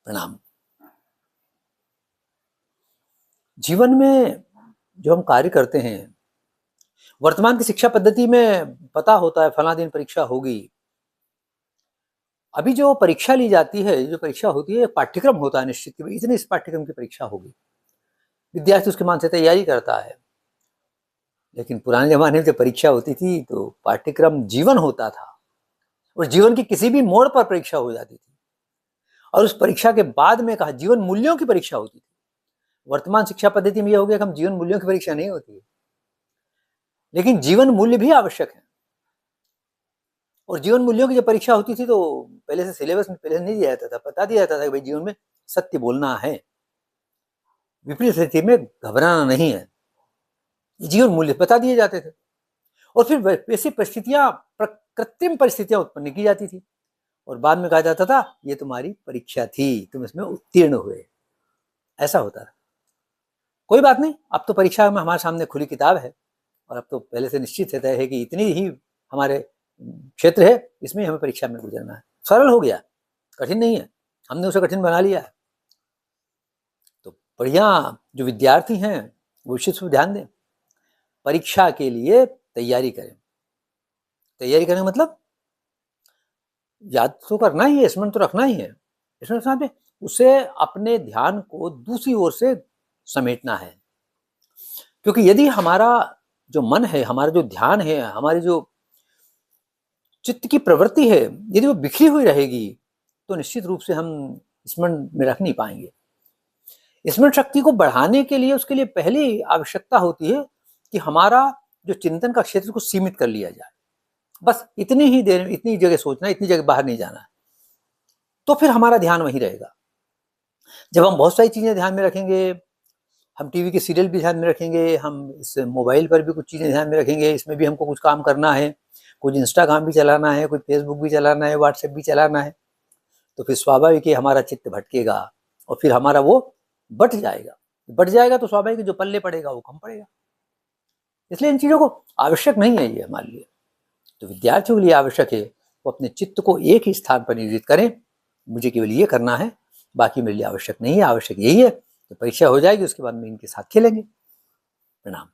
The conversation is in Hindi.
प्रणाम। जीवन में जो हम कार्य करते हैं, वर्तमान की शिक्षा पद्धति में पता होता है फलां दिन परीक्षा होगी। अभी जो परीक्षा ली जाती है, जो परीक्षा होती है, पाठ्यक्रम होता है निश्चित कि इतने इस पाठ्यक्रम की परीक्षा होगी। विद्यार्थी उसके मान से तैयारी करता है। लेकिन पुराने ज़माने में जब परीक्षा होती थी तो पाठ्यक्रम जीवन होता था और जीवन के किसी भी मोड़ पर परीक्षा हो जाती थी और उस परीक्षा के बाद में कहा जीवन मूल्यों की परीक्षा होती थी। वर्तमान शिक्षा पद्धति में यह हो गया कि हम जीवन मूल्यों की परीक्षा नहीं होती है, लेकिन जीवन मूल्य भी आवश्यक है। और जीवन मूल्यों की जब परीक्षा होती थी तो पहले से सिलेबस में पहले नहीं दिया जाता था, बता दिया जाता था कि भाई जीवन में सत्य बोलना है, विपरीत स्थिति में घबराना नहीं है। जीवन मूल्य बता दिए जाते थे और फिर ऐसी परिस्थितियां, कृत्रिम परिस्थितियां उत्पन्न की जाती थी और बाद में कहा जाता था ये तुम्हारी परीक्षा थी, तुम इसमें उत्तीर्ण हुए। ऐसा होता था। कोई बात नहीं, अब तो परीक्षा में हमारे सामने खुली किताब है और अब तो पहले से निश्चित है तय है कि इतनी ही हमारे क्षेत्र है, इसमें हमें परीक्षा में गुजरना है। सरल हो गया, कठिन नहीं है, हमने उसे कठिन बना लिया है। तो बढ़िया जो विद्यार्थी हैं वो विशेष रूप ध्यान दें, परीक्षा के लिए तैयारी करें। तैयारी करने का मतलब याद तो करना ही है, स्मरण तो रखना ही है, इसमें साथ में उसे अपने ध्यान को दूसरी ओर से समेटना है। क्योंकि यदि हमारा जो मन है, हमारा जो ध्यान है, हमारी जो चित्त की प्रवृत्ति है, यदि वो बिखरी हुई रहेगी तो निश्चित रूप से हम स्मरण में रख नहीं पाएंगे। स्मरण शक्ति को बढ़ाने के लिए उसके लिए पहली आवश्यकता होती है कि हमारा जो चिंतन का क्षेत्र को सीमित कर लिया जाए। बस इतनी ही देर, इतनी जगह सोचना, इतनी जगह बाहर नहीं जाना है, तो फिर हमारा ध्यान वहीं रहेगा। जब हम बहुत सारी चीजें ध्यान में रखेंगे, हम टीवी के सीरियल भी ध्यान में रखेंगे, हम इस मोबाइल पर भी कुछ चीजें ध्यान में रखेंगे, इसमें भी हमको कुछ काम करना है, कुछ इंस्टाग्राम भी चलाना है, कुछ फेसबुक भी चलाना है, व्हाट्सएप भी चलाना है, तो फिर स्वाभाविक है हमारा चित्त भटकेगा और फिर हमारा वो बट जाएगा तो स्वाभाविक जो पल्ले पड़ेगा वो कम पड़ेगा। इसलिए इन चीजों को आवश्यक नहीं है ये हमारे लिए। तो विद्यार्थियों के लिए आवश्यक है वो अपने चित्त को एक ही स्थान पर नियोजित करें, मुझे केवल ये करना है, बाकी मेरे लिए आवश्यक नहीं है, आवश्यक यही है। तो परीक्षा हो जाएगी, उसके बाद में इनके साथ खेलेंगे। प्रणाम।